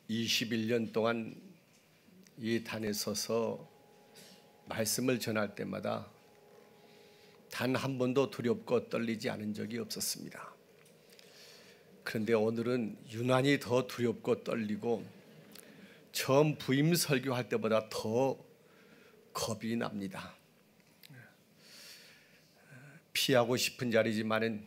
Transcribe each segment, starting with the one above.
21년 동안 이 단에 서서 말씀을 전할 때마다 단 한 번도 두렵고 떨리지 않은 적이 없었습니다. 그런데 오늘은 유난히 더 두렵고 떨리고 처음 부임 설교할 때보다 더 겁이 납니다. 피하고 싶은 자리지만은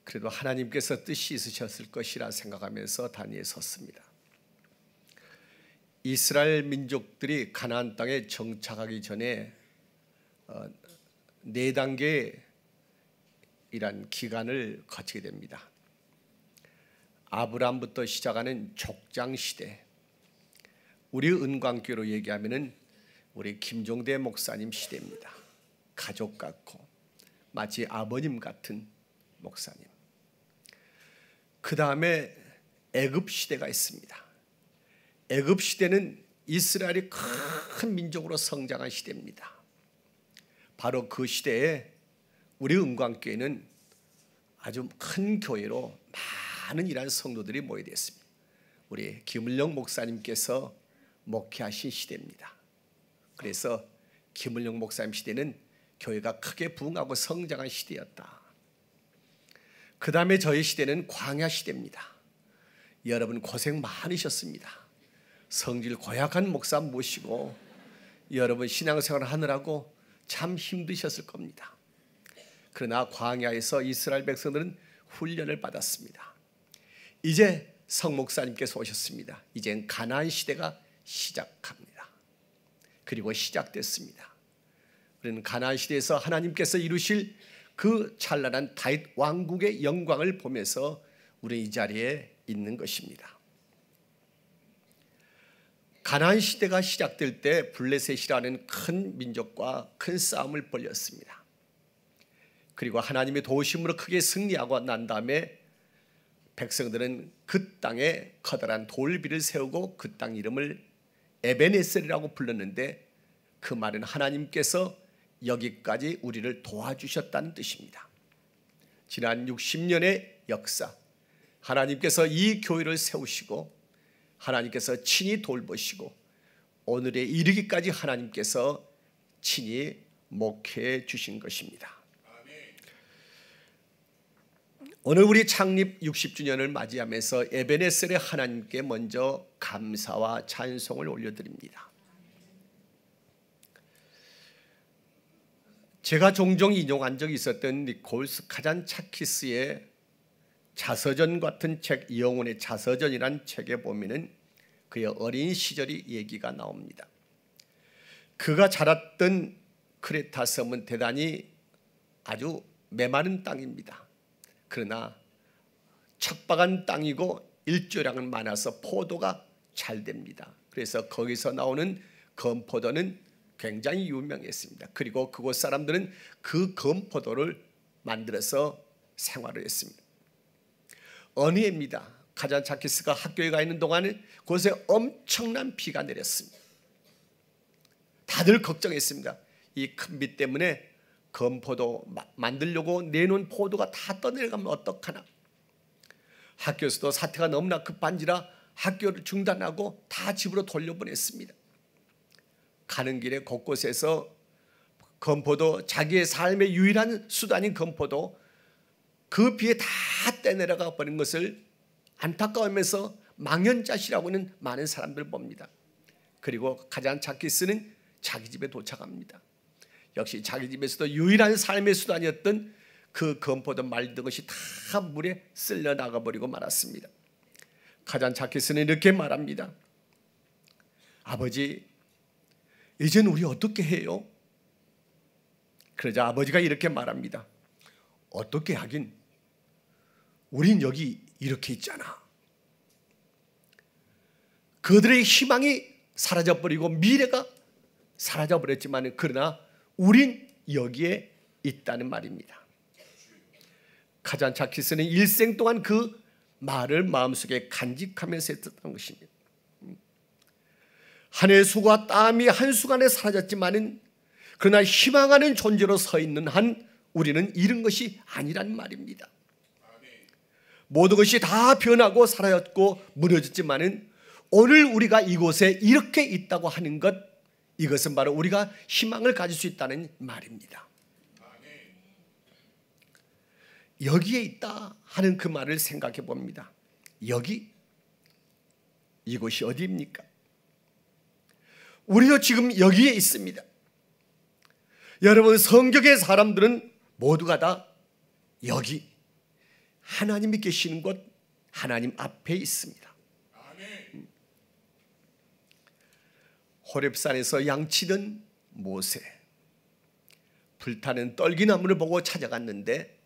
그래도 하나님께서 뜻이 있으셨을 것이라 생각하면서 단위에 섰습니다. 이스라엘 민족들이 가나안 땅에 정착하기 전에 4단계의 이란 기간을 거치게 됩니다. 아브라함부터 시작하는 족장 시대, 우리 은광교로 얘기하면은 우리 김종대 목사님 시대입니다. 가족 같고 마치 아버님 같은 목사님. 그 다음에 애굽 시대가 있습니다. 애굽 시대는 이스라엘이 큰 민족으로 성장한 시대입니다. 바로 그 시대에 우리 은광교회는 아주 큰 교회로 많은 이란 성도들이 모여있습니다. 우리 김을영 목사님께서 목회하신 시대입니다. 그래서 김을영 목사님 시대는 교회가 크게 부흥하고 성장한 시대였다. 그 다음에 저희 시대는 광야 시대입니다. 여러분 고생 많으셨습니다. 성질 고약한 목사 모시고 여러분 신앙생활 하느라고 참 힘드셨을 겁니다. 그러나 광야에서 이스라엘 백성들은 훈련을 받았습니다. 이제 성 목사님께서 오셨습니다. 이젠 가나안 시대가 시작합니다. 그리고 시작됐습니다. 우리는 가나안 시대에서 하나님께서 이루실 그 찬란한 다윗 왕국의 영광을 보면서 우리 이 자리에 있는 것입니다. 가나안 시대가 시작될 때 블레셋이라는 큰 민족과 큰 싸움을 벌였습니다. 그리고 하나님의 도우심으로 크게 승리하고 난 다음에 백성들은 그 땅에 커다란 돌비를 세우고 그 땅 이름을 에베네셀이라고 불렀는데 그 말은 하나님께서 여기까지 우리를 도와주셨다는 뜻입니다. 지난 60년의 역사, 하나님께서 이 교회를 세우시고 하나님께서 친히 돌보시고 오늘에 이르기까지 하나님께서 친히 목회해 주신 것입니다. 오늘 우리 창립 60주년을 맞이하면서 에베네셀의 하나님께 먼저 감사와 찬송을 올려드립니다. 제가 종종 인용한 적이 있었던 니콜스 카잔차키스의 자서전 같은 책, 영혼의 자서전이란 책에 보면은 그의 어린 시절이 얘기가 나옵니다. 그가 자랐던 크레타 섬은 대단히 아주 메마른 땅입니다. 그러나 척박한 땅이고 일조량은 많아서 포도가 잘 됩니다. 그래서 거기서 나오는 건포도는 굉장히 유명했습니다. 그리고 그곳 사람들은 그 건포도를 만들어서 생활을 했습니다. 어느 해입니다. 카잔차키스가 학교에 가 있는 동안에 그곳에 엄청난 비가 내렸습니다. 다들 걱정했습니다. 이 큰 비 때문에 건포도 만들려고 내놓은 포도가 다 떠내려가면 어떡하나. 학교에서도 사태가 너무나 급한지라 학교를 중단하고 다 집으로 돌려보냈습니다. 가는 길에 곳곳에서 건포도, 자기의 삶의 유일한 수단인 건포도 그 비에 다 떼내려가 버린 것을 안타까워하면서 망연자실하고는 많은 사람들을 봅니다. 그리고 카잔차키스는 자기 집에 도착합니다. 역시 자기 집에서도 유일한 삶의 수단이었던 그 건포도 말든 것이 다 물에 쓸려 나가버리고 말았습니다. 카잔차키스는 이렇게 말합니다. 아버지, 이젠 우리 어떻게 해요? 그러자 아버지가 이렇게 말합니다. 어떻게 하긴, 우린 여기 이렇게 있잖아. 그들의 희망이 사라져버리고 미래가 사라져버렸지만 그러나 우린 여기에 있다는 말입니다. 카잔차키스는 일생 동안 그 말을 마음속에 간직하면서 했던 것입니다. 한 해의 수고와 땀이 한순간에 사라졌지만은 그러나 희망하는 존재로 서 있는 한 우리는 잃은 것이 아니란 말입니다. 모든 것이 다 변하고 사라졌고 무너졌지만은 오늘 우리가 이곳에 이렇게 있다고 하는 것, 이것은 바로 우리가 희망을 가질 수 있다는 말입니다. 여기에 있다 하는 그 말을 생각해 봅니다. 여기, 이곳이 어디입니까? 우리도 지금 여기에 있습니다. 여러분, 성경의 사람들은 모두가 다 여기 하나님이 계시는 곳, 하나님 앞에 있습니다. 호렙산에서 양치던 모세, 불타는 떨기나무를 보고 찾아갔는데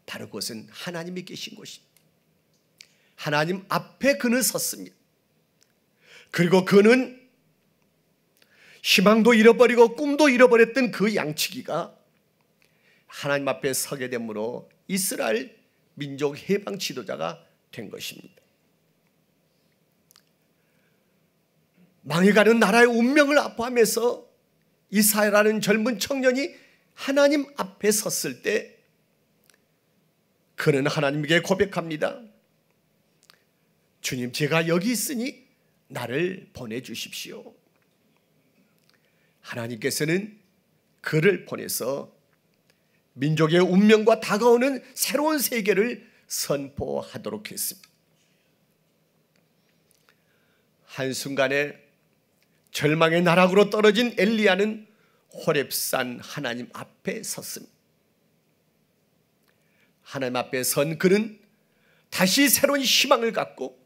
바로 그것은 하나님이 계신 곳입니다. 하나님 앞에 그는 섰습니다. 그리고 그는 희망도 잃어버리고 꿈도 잃어버렸던 그 양치기가 하나님 앞에 서게 되므로 이스라엘 민족 해방 지도자가 된 것입니다. 망해가는 나라의 운명을 아파하면서 이사야라는 젊은 청년이 하나님 앞에 섰을 때 그는 하나님께 고백합니다. 주님, 제가 여기 있으니 나를 보내주십시오. 하나님께서는 그를 보내서 민족의 운명과 다가오는 새로운 세계를 선포하도록 했습니다. 한순간에 절망의 나락으로 떨어진 엘리야는 호렙산 하나님 앞에 섰습니다. 하나님 앞에 선 그는 다시 새로운 희망을 갖고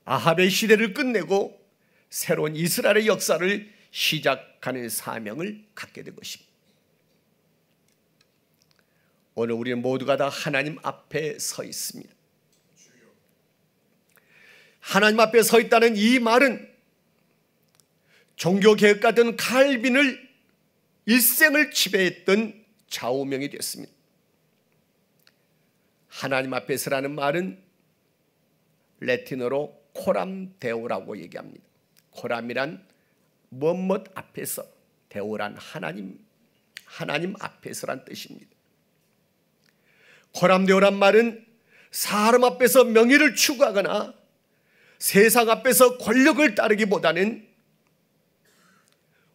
아합의 시대를 끝내고 새로운 이스라엘의 역사를 시작하는 사명을 갖게 된 것입니다. 오늘 우리는 모두가 다 하나님 앞에 서 있습니다. 하나님 앞에 서 있다는 이 말은 종교개혁가던 칼빈을 일생을 지배했던 좌우명이 됐습니다. 하나님 앞에 서라는 말은 라틴어로 코람 데오라고 얘기합니다. 코람이란 무엇 앞에서, 데오란 하나님 앞에서란 뜻입니다. 코람 데오란 말은 사람 앞에서 명예를 추구하거나 세상 앞에서 권력을 따르기보다는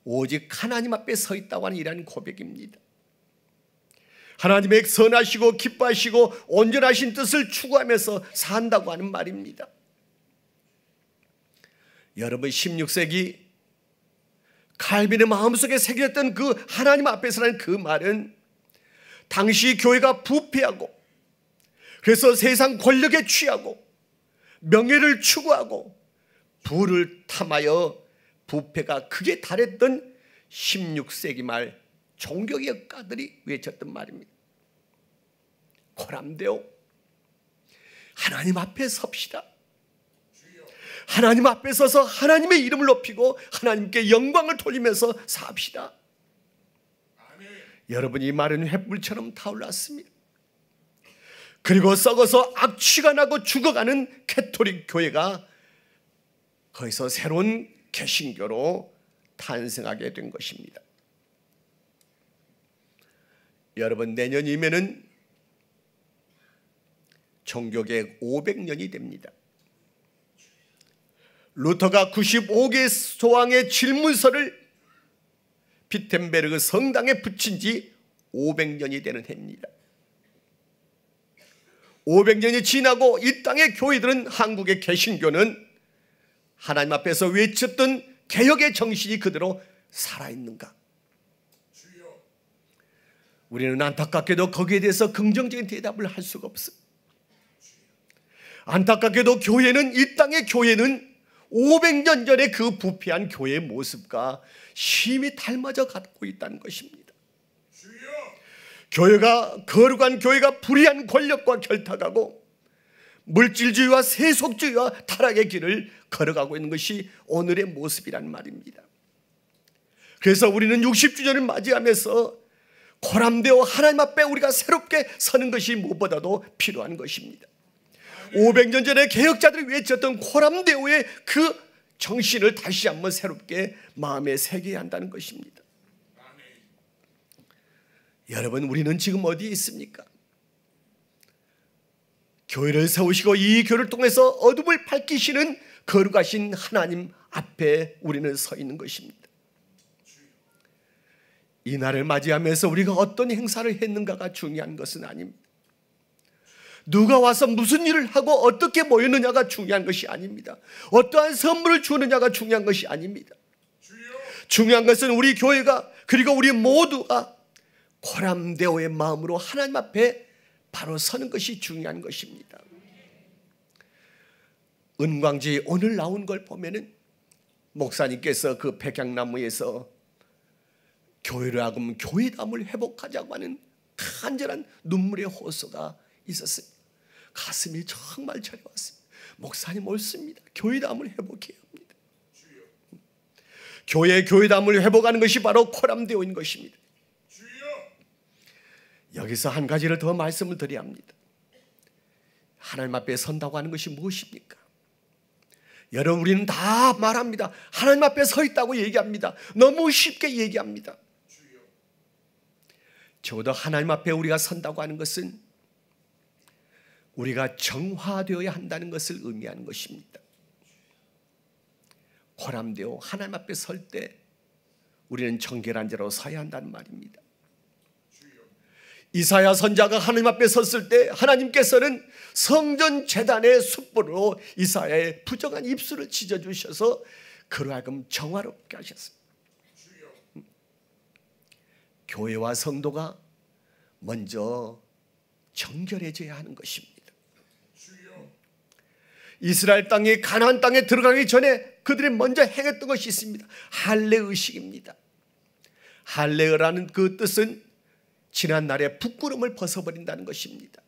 오직 하나님 앞에 서 있다고 하는 이러한 고백입니다. 하나님의 선하시고 기뻐하시고 온전하신 뜻을 추구하면서 산다고 하는 말입니다. 여러분, 16세기 칼빈의 마음속에 새겨졌던 그 하나님 앞에서라는 그 말은 당시 교회가 부패하고 그래서 세상 권력에 취하고 명예를 추구하고 부를 탐하여 부패가 극에 달했던 16세기 말 종교개혁가들이 외쳤던 말입니다. 코람데오, 하나님 앞에 섭시다. 하나님 앞에 서서 하나님의 이름을 높이고 하나님께 영광을 돌리면서 삽시다. 여러분, 이 말은 횃불처럼 타올랐습니다. 그리고 썩어서 악취가 나고 죽어가는 캐톨릭 교회가 거기서 새로운 개신교로 탄생하게 된 것입니다. 여러분, 내년이면은 종교개혁 500년이 됩니다. 루터가 95개 소왕의 질문서를 비텐베르그 성당에 붙인 지 500년이 되는 해입니다. 500년이 지나고 이 땅의 교회들은, 한국의 개신교는 하나님 앞에서 외쳤던 개혁의 정신이 그대로 살아있는가? 우리는 안타깝게도 거기에 대해서 긍정적인 대답을 할 수가 없습니다. 안타깝게도 교회는, 이 땅의 교회는 500년 전에 그 부패한 교회의 모습과 심히 닮아져 갖고 있다는 것입니다. 교회가, 거룩한 교회가 불의한 권력과 결탁하고 물질주의와 세속주의와 타락의 길을 걸어가고 있는 것이 오늘의 모습이란 말입니다. 그래서 우리는 60주년을 맞이하면서 코람데오, 하나님 앞에 우리가 새롭게 서는 것이 무엇보다도 필요한 것입니다. 500년 전에 개혁자들이 외쳤던 코람데오의 그 정신을 다시 한번 새롭게 마음에 새겨야 한다는 것입니다. 여러분, 우리는 지금 어디에 있습니까? 교회를 세우시고 이 교회를 통해서 어둠을 밝히시는 거룩하신 하나님 앞에 우리는 서 있는 것입니다. 이 날을 맞이하면서 우리가 어떤 행사를 했는가가 중요한 것은 아닙니다. 누가 와서 무슨 일을 하고 어떻게 모였느냐가 중요한 것이 아닙니다. 어떠한 선물을 주느냐가 중요한 것이 아닙니다. 중요한 것은 우리 교회가 그리고 우리 모두가 고람되어의 마음으로 하나님 앞에 바로 서는 것이 중요한 것입니다. 은광지 오늘 나온 걸 보면은 목사님께서 그 백향나무에서 교회를 하금 교회담을 회복하자고 하는 간절한 눈물의 호소가 있었습니다. 가슴이 정말 저려왔습니다. 목사님 옳습니다. 교회담을 회복해야 합니다. 교회담을 회복하는 것이 바로 코람되어 있는 것입니다. 여기서 한 가지를 더 말씀을 드려야 합니다. 하나님 앞에 선다고 하는 것이 무엇입니까? 여러분, 우리는 다 말합니다. 하나님 앞에 서 있다고 얘기합니다. 너무 쉽게 얘기합니다. 적어도 하나님 앞에 우리가 선다고 하는 것은 우리가 정화되어야 한다는 것을 의미하는 것입니다. 고람되어 하나님 앞에 설 때 우리는 정결한 자로 서야 한다는 말입니다. 이사야 선지자가 하나님 앞에 섰을 때 하나님께서는 성전 제단의 숯불로 이사야의 부정한 입술을 찢어주셔서 그로 하여금 정화롭게 하셨습니다. 교회와 성도가 먼저 정결해져야 하는 것입니다. 이스라엘 땅이 가나안 땅에 들어가기 전에 그들이 먼저 행했던 것이 있습니다. 할례의식입니다. 할례라는 그 뜻은 지난날의 부끄러움을 벗어버린다는 것입니다.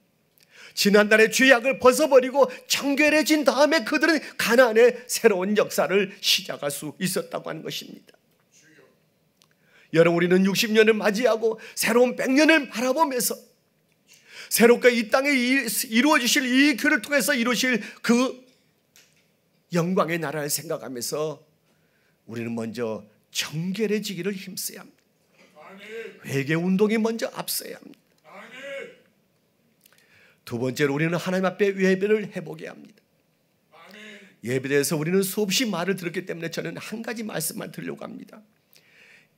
지난날의 죄악을 벗어버리고 정결해진 다음에 그들은 가나안의 새로운 역사를 시작할 수 있었다고 하는 것입니다. 여러분, 우리는 60년을 맞이하고 새로운 100년을 바라보면서 새롭게 이 땅에 이루어지실 이 교회를 통해서 이루실 그 영광의 나라를 생각하면서 우리는 먼저 정결해지기를 힘써야 합니다. 회개 운동이 먼저 앞서야 합니다. 두 번째로 우리는 하나님 앞에 예배를 해보게 합니다. 예배에 대해서 우리는 수없이 말을 들었기 때문에 저는 한 가지 말씀만 드리려고 합니다.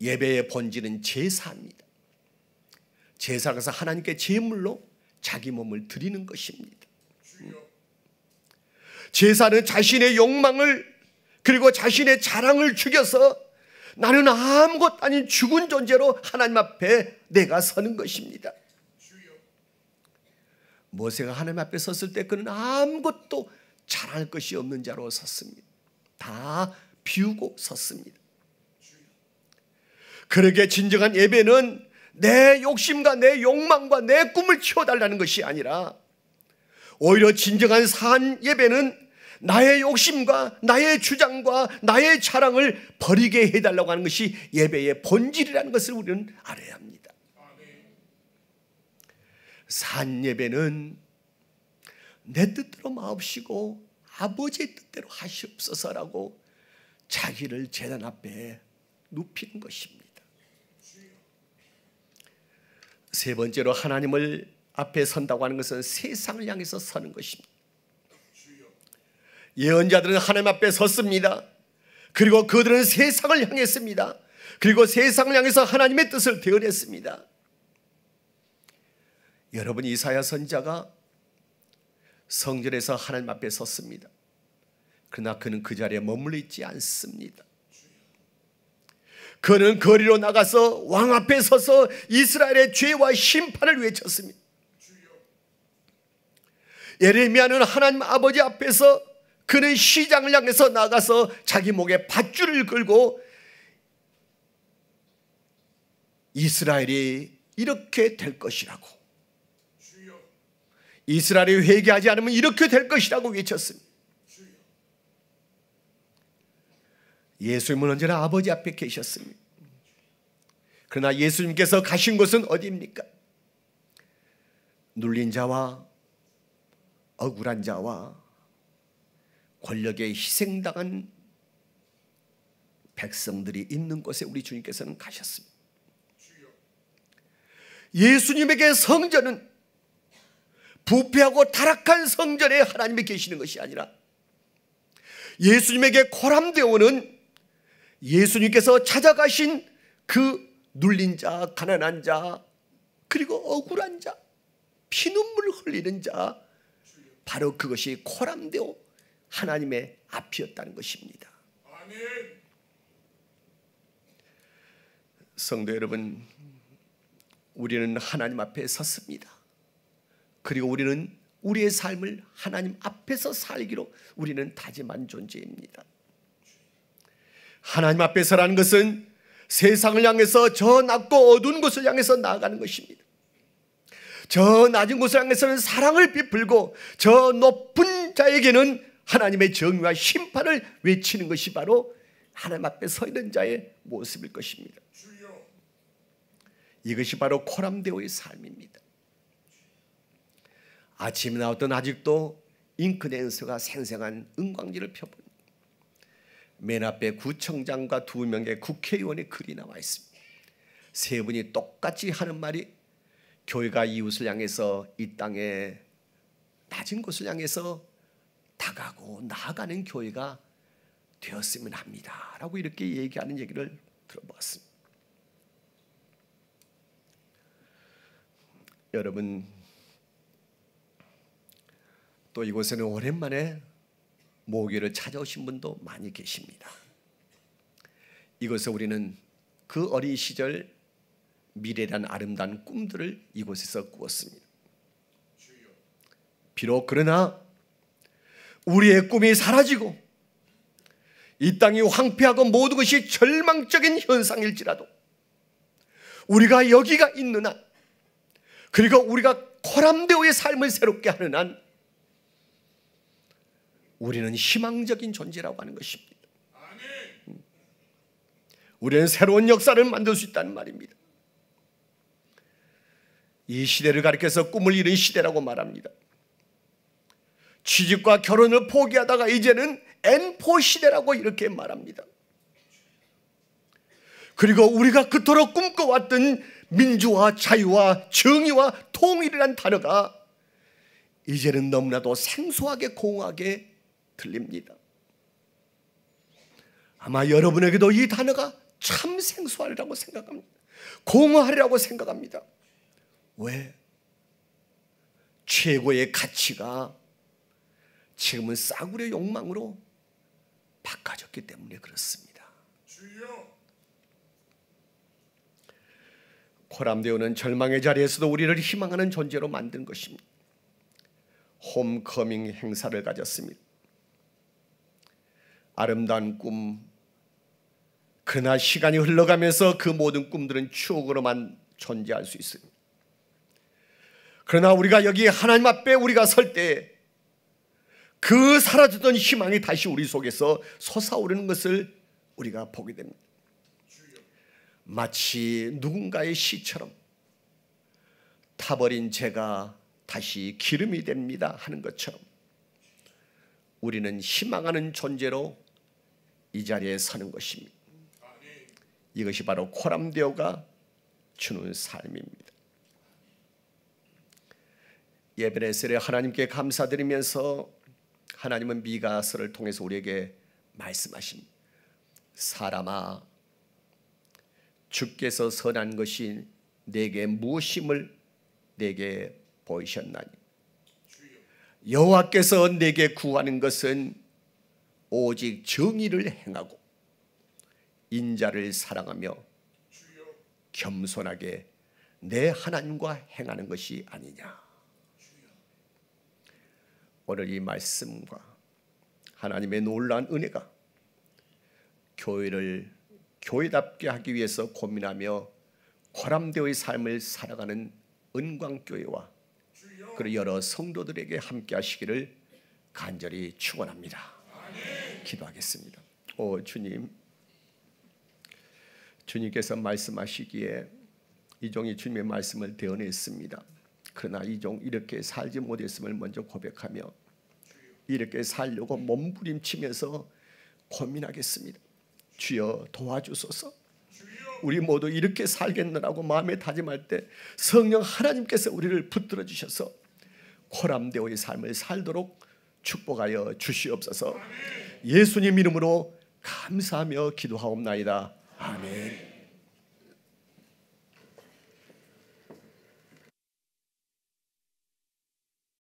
예배의 본질은 제사입니다. 제사라서 하나님께 제물로 자기 몸을 드리는 것입니다. 제사는 자신의 욕망을 그리고 자신의 자랑을 죽여서 나는 아무것도 아닌 죽은 존재로 하나님 앞에 내가 서는 것입니다. 모세가 하나님 앞에 섰을 때 그는 아무것도 자랑할 것이 없는 자로 섰습니다. 다 비우고 섰습니다. 그러게 진정한 예배는 내 욕심과 내 욕망과 내 꿈을 채워달라는 것이 아니라 오히려 진정한 산 예배는 나의 욕심과 나의 주장과 나의 자랑을 버리게 해달라고 하는 것이 예배의 본질이라는 것을 우리는 알아야 합니다. 산 예배는 내 뜻대로 마옵시고 아버지의 뜻대로 하시옵소서라고 자기를 제단 앞에 눕히는 것입니다. 세 번째로 하나님을 앞에 선다고 하는 것은 세상을 향해서 서는 것입니다. 예언자들은 하나님 앞에 섰습니다. 그리고 그들은 세상을 향했습니다. 그리고 세상을 향해서 하나님의 뜻을 대언했습니다. 여러분, 이사야 선지자가 성전에서 하나님 앞에 섰습니다. 그러나 그는 그 자리에 머물러 있지 않습니다. 그는 거리로 나가서 왕 앞에 서서 이스라엘의 죄와 심판을 외쳤습니다. 예레미야는 하나님 아버지 앞에서 그는 시장을 향해서 나가서 자기 목에 밧줄을 걸고 이스라엘이 이렇게 될 것이라고, 이스라엘이 회개하지 않으면 이렇게 될 것이라고 외쳤습니다. 예수님은 언제나 아버지 앞에 계셨습니다. 그러나 예수님께서 가신 곳은 어디입니까? 눌린 자와 억울한 자와 권력에 희생당한 백성들이 있는 곳에 우리 주님께서는 가셨습니다. 예수님에게 성전은 부패하고 타락한 성전에 하나님이 계시는 것이 아니라 예수님에게 코람데오는 예수님께서 찾아가신 그 눌린 자, 가난한 자, 그리고 억울한 자, 피눈물을 흘리는 자, 바로 그것이 코람데오 하나님의 앞이었다는 것입니다. 성도 여러분, 우리는 하나님 앞에 섰습니다. 그리고 우리는 우리의 삶을 하나님 앞에서 살기로 우리는 다짐한 존재입니다. 하나님 앞에 서라는 것은 세상을 향해서 저 낮고 어두운 곳을 향해서 나아가는 것입니다. 저 낮은 곳을 향해서는 사랑을 베풀고 저 높은 자에게는 하나님의 정의와 심판을 외치는 것이 바로 하나님 앞에 서 있는 자의 모습일 것입니다. 이것이 바로 코람데오의 삶입니다. 아침에 나왔던 아직도 잉크댄서가 생생한 은광지를 펴본 맨 앞에 구청장과 2명의 국회의원의 글이 나와 있습니다. 세 분이 똑같이 하는 말이 교회가 이웃을 향해서 이 땅에 낮은 곳을 향해서 다가고 나아가는 교회가 되었으면 합니다 라고 이렇게 얘기하는 얘기를 들어보았습니다. 여러분, 또 이곳에는 오랜만에 모교를 찾아오신 분도 많이 계십니다. 이곳에 우리는 그 어린 시절 미래란 아름다운 꿈들을 이곳에서 꾸었습니다. 비록 그러나 우리의 꿈이 사라지고 이 땅이 황폐하고 모든 것이 절망적인 현상일지라도 우리가 여기가 있는 한, 그리고 우리가 코람데오의 삶을 새롭게 하는 한 우리는 희망적인 존재라고 하는 것입니다. 우리는 새로운 역사를 만들 수 있다는 말입니다. 이 시대를 가리켜서 꿈을 이룬 시대라고 말합니다. 취직과 결혼을 포기하다가 이제는 N4 시대라고 이렇게 말합니다. 그리고 우리가 그토록 꿈꿔왔던 민주와 자유와 정의와 통일이란 단어가 이제는 너무나도 생소하게 공허하게 들립니다. 아마 여러분에게도 이 단어가 참 생소하리라고 생각합니다. 공허하리라고 생각합니다. 왜? 최고의 가치가 지금은 싸구려 욕망으로 바꿔졌기 때문에 그렇습니다. 코람데오는 절망의 자리에서도 우리를 희망하는 존재로 만든 것입니다. 홈커밍 행사를 가졌습니다. 아름다운 꿈, 그러나 시간이 흘러가면서 그 모든 꿈들은 추억으로만 존재할 수 있습니다. 그러나 우리가 여기 하나님 앞에 우리가 설 때 그 사라졌던 희망이 다시 우리 속에서 솟아오르는 것을 우리가 보게 됩니다. 마치 누군가의 시처럼 타버린 재가 다시 기름이 됩니다 하는 것처럼 우리는 희망하는 존재로 이 자리에 서는 것입니다. 이것이 바로 코람데오가 주는 삶입니다. 예배레셀에 하나님께 감사드리면서 하나님은 미가서를 통해서 우리에게 말씀하십니다. 사람아, 주께서 선한 것이 내게 무엇임을 내게 보이셨나니 여호와께서 내게 구하는 것은 오직 정의를 행하고 인자를 사랑하며 겸손하게 내 하나님과 행하는 것이 아니냐. 오늘 이 말씀과 하나님의 놀라운 은혜가 교회를 교회답게 하기 위해서 고민하며 코람데오의 삶을 살아가는 은광교회와 그리고 여러 성도들에게 함께 하시기를 간절히 축원합니다. 기도하겠습니다. 오 주님, 주님께서 말씀하시기에 이 종이 주님의 말씀을 대언했습니다. 그러나 이 종 이렇게 살지 못했음을 먼저 고백하며 이렇게 살려고 몸부림치면서 고민하겠습니다. 주여 도와주소서. 우리 모두 이렇게 살겠느라고 마음에 다짐할 때 성령 하나님께서 우리를 붙들어 주셔서 코람데오의 삶을 살도록 축복하여 주시옵소서. 예수님 이름으로 감사하며 기도하옵나이다. 아멘.